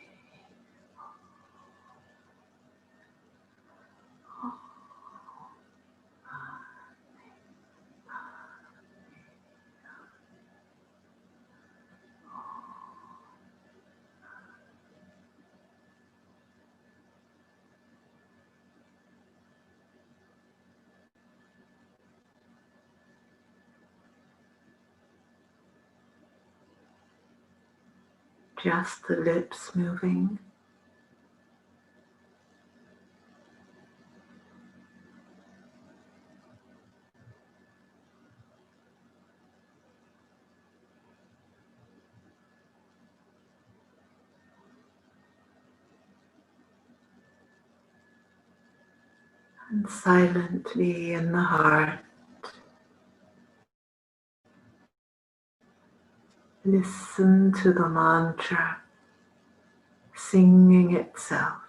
[SPEAKER 1] just the lips moving. And silently in the heart, listen to the mantra singing itself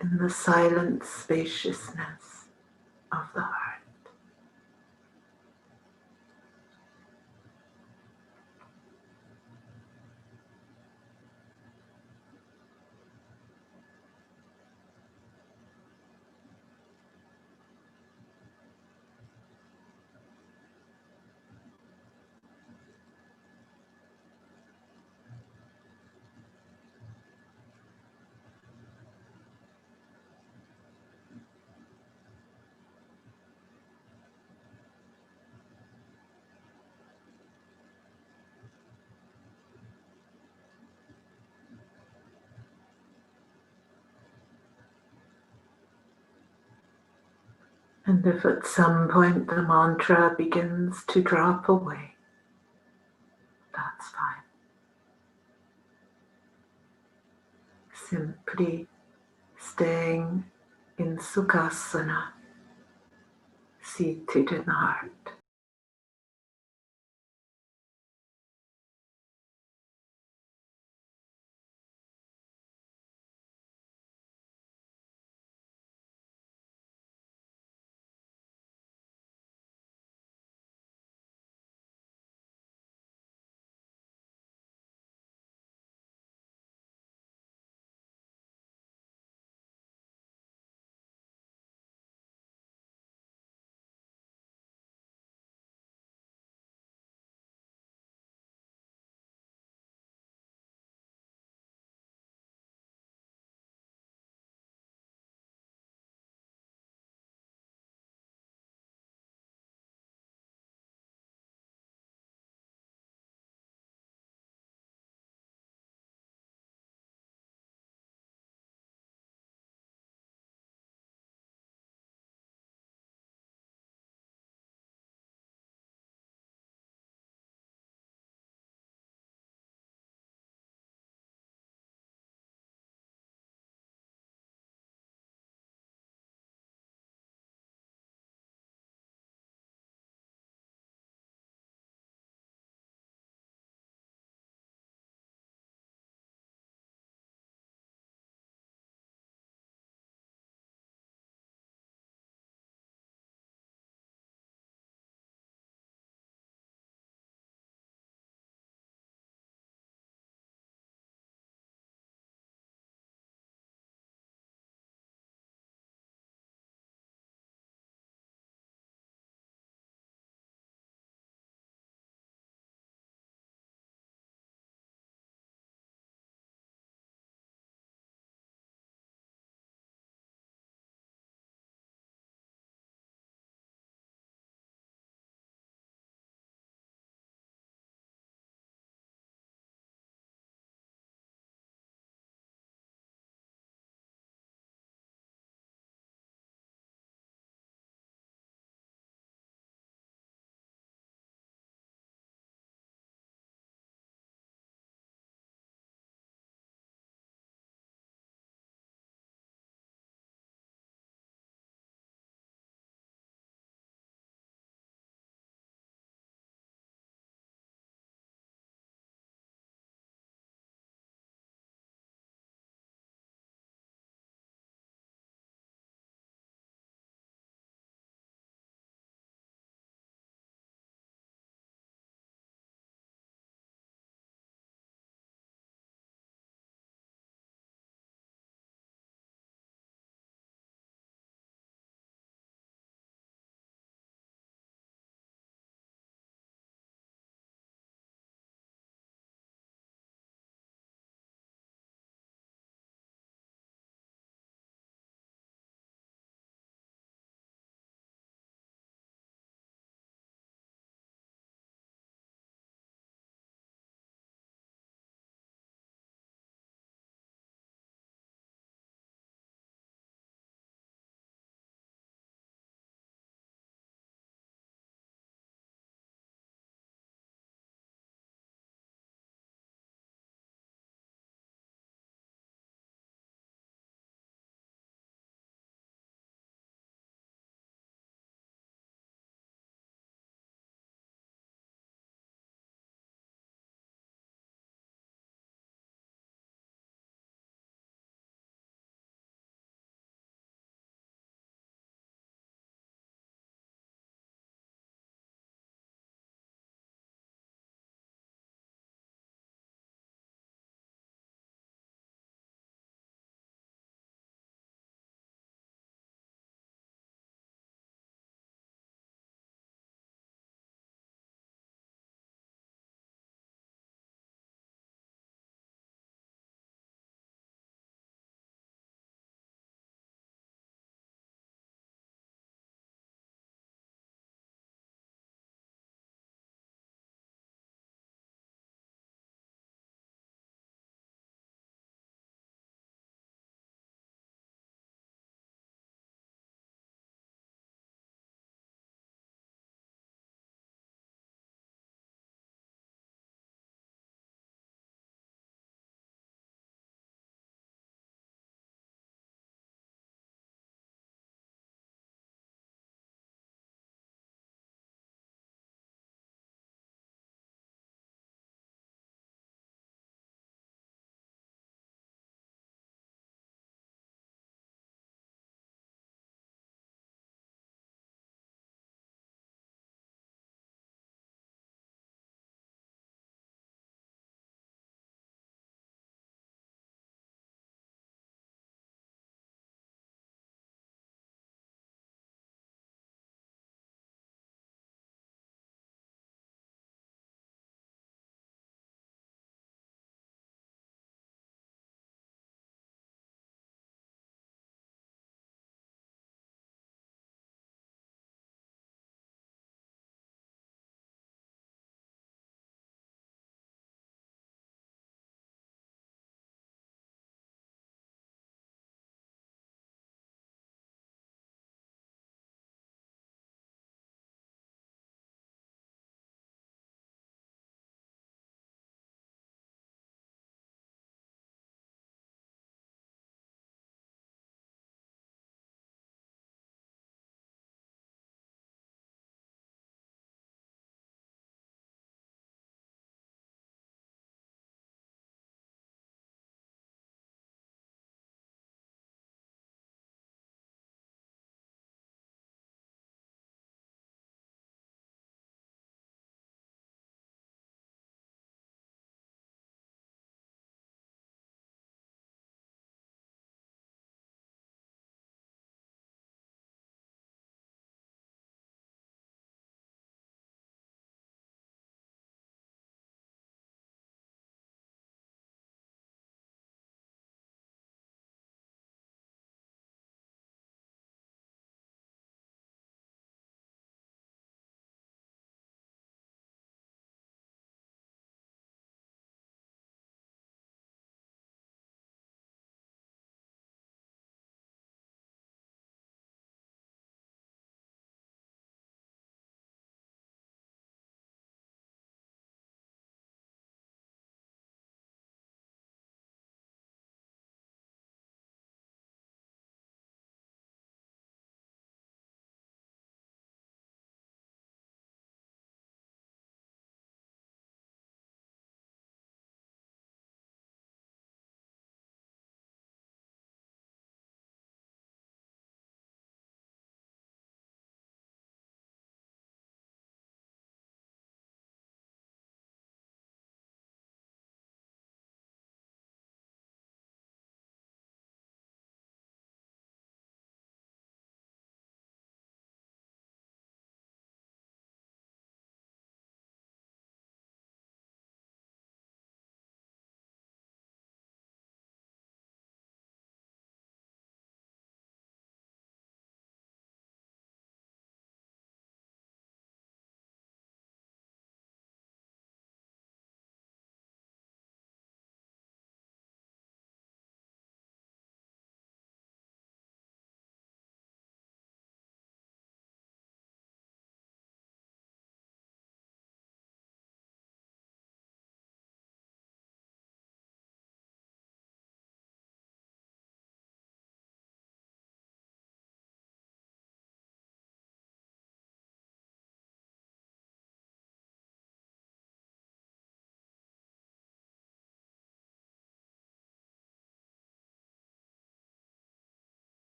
[SPEAKER 1] in the silent spaciousness of the heart. And if at some point the mantra begins to drop away, that's fine. Simply staying in Sukhasana, seated in the heart.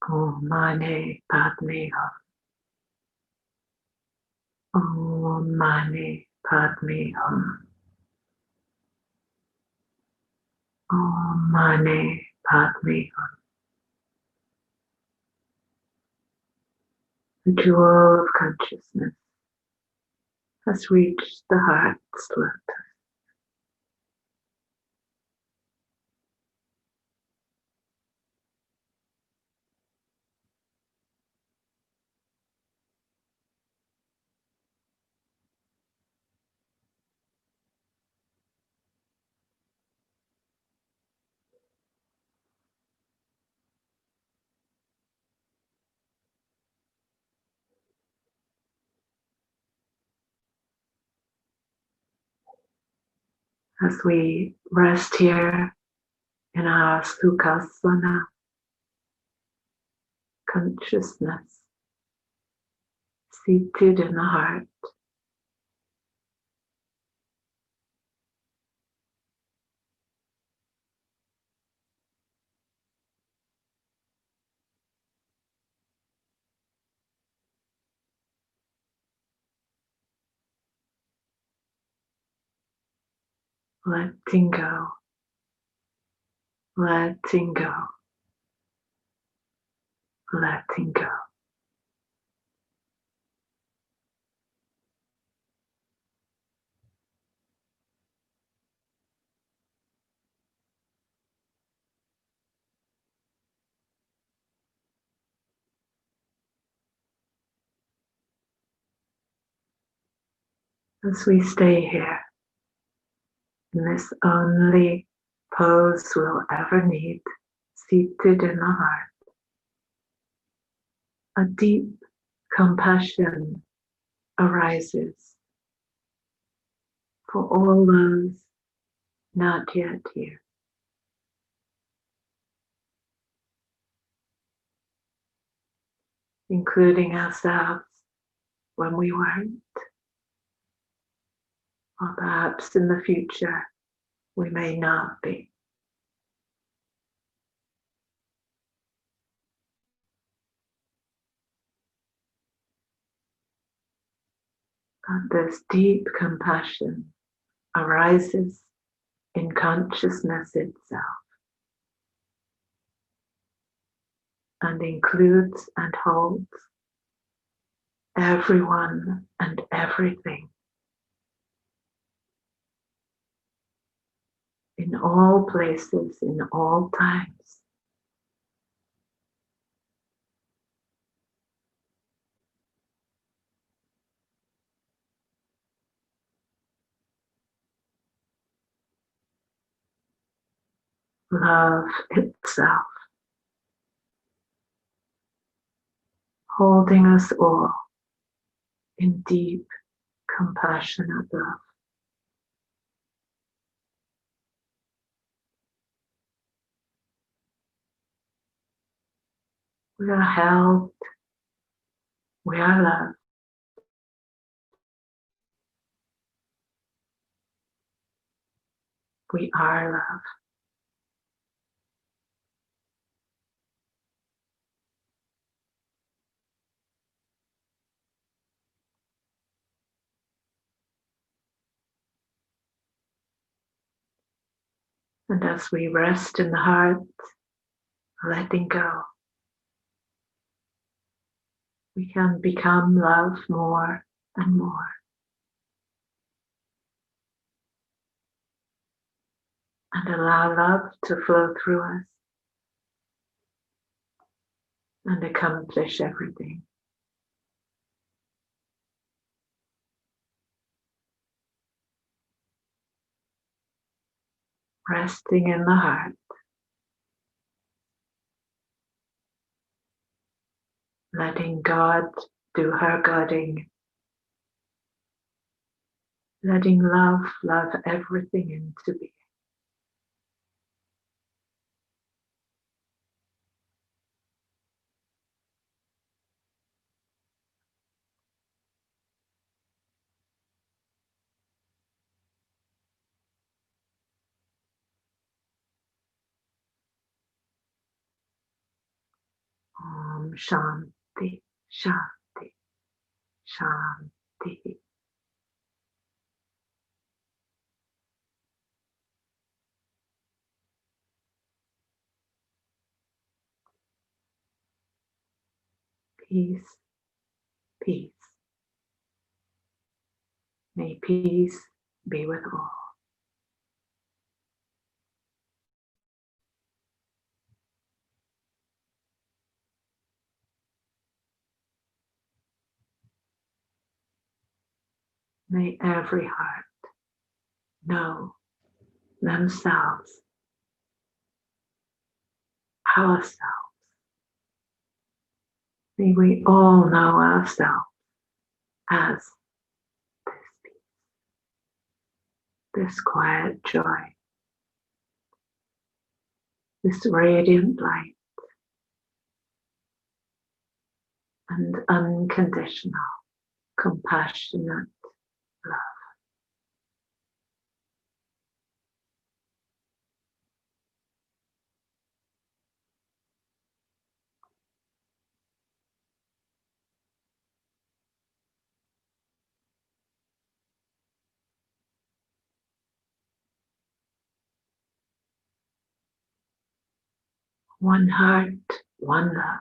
[SPEAKER 1] Om Mani Padme Hum. Om Mani Padme Hum. Om Mani Padme Hum. The jewel of consciousness has reached the heart's lotus. As we rest here in our Sukhasana, consciousness seated in the heart, letting go, letting go, letting go. As we stay here in this only pose we'll ever need, seated in the heart, a deep compassion arises for all those not yet here, including ourselves when we weren't, or perhaps in the future we may not be. But this deep compassion arises in consciousness itself and includes and holds everyone and everything in all places, in all times. Love itself, holding us all in deep, compassionate love. We are held, we are loved, we are love. And as we rest in the heart, letting go, we can become love more and more. And allow love to flow through us and accomplish everything. Resting in the heart, letting God do her Godding, letting love love everything into being. Shanti, Shanti, Shanti. Peace, peace. May peace be with all. May every heart know themselves, ourselves. May we all know ourselves as this peace, this quiet joy, this radiant light, and unconditional, compassionate love. One heart, one love,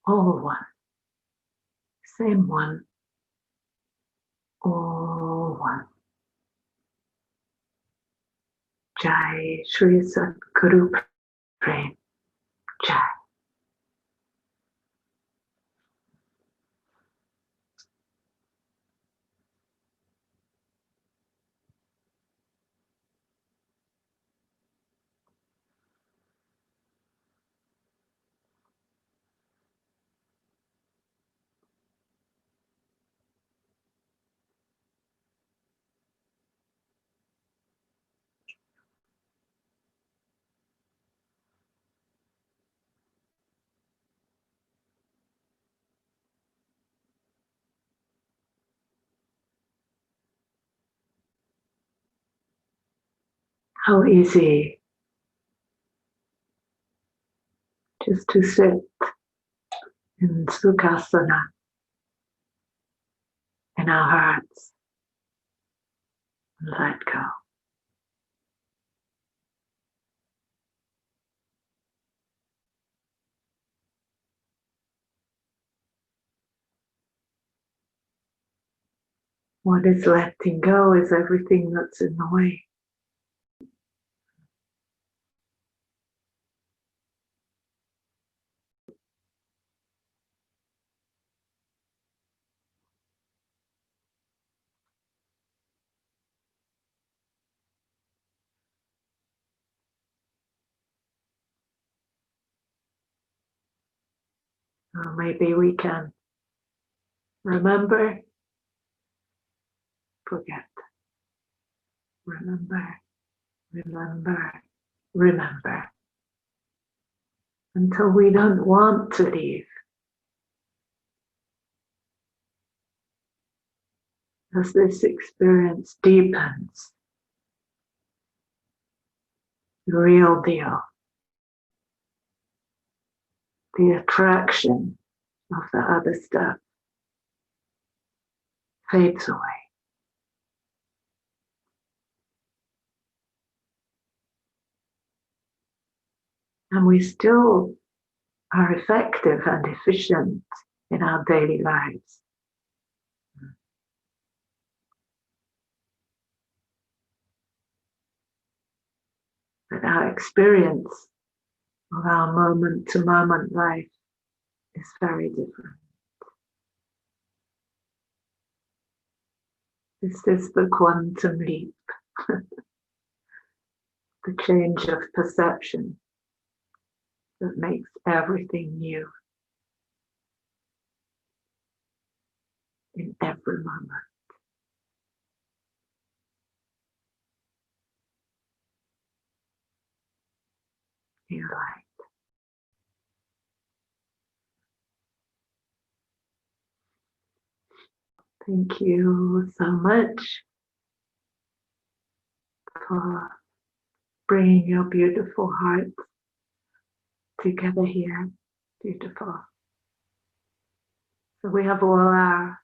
[SPEAKER 1] all one, same one, all one. Jai Shri Sadguru Prem. Jai. How easy just to sit in Sukhasana in our hearts and let go. What is letting go is everything that's in the way. Or maybe we can remember, forget, remember, remember, remember, until we don't want to leave. As this experience deepens, the real deal, the attraction of the other stuff fades away. And we still are effective and efficient in our daily lives. But our experience of our moment-to-moment life is very different. This is the quantum leap, the change of perception that makes everything new in every moment. Your life. Thank you so much for bringing your beautiful hearts together here. Beautiful. So we have all our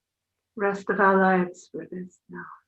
[SPEAKER 1] rest of our lives for this now.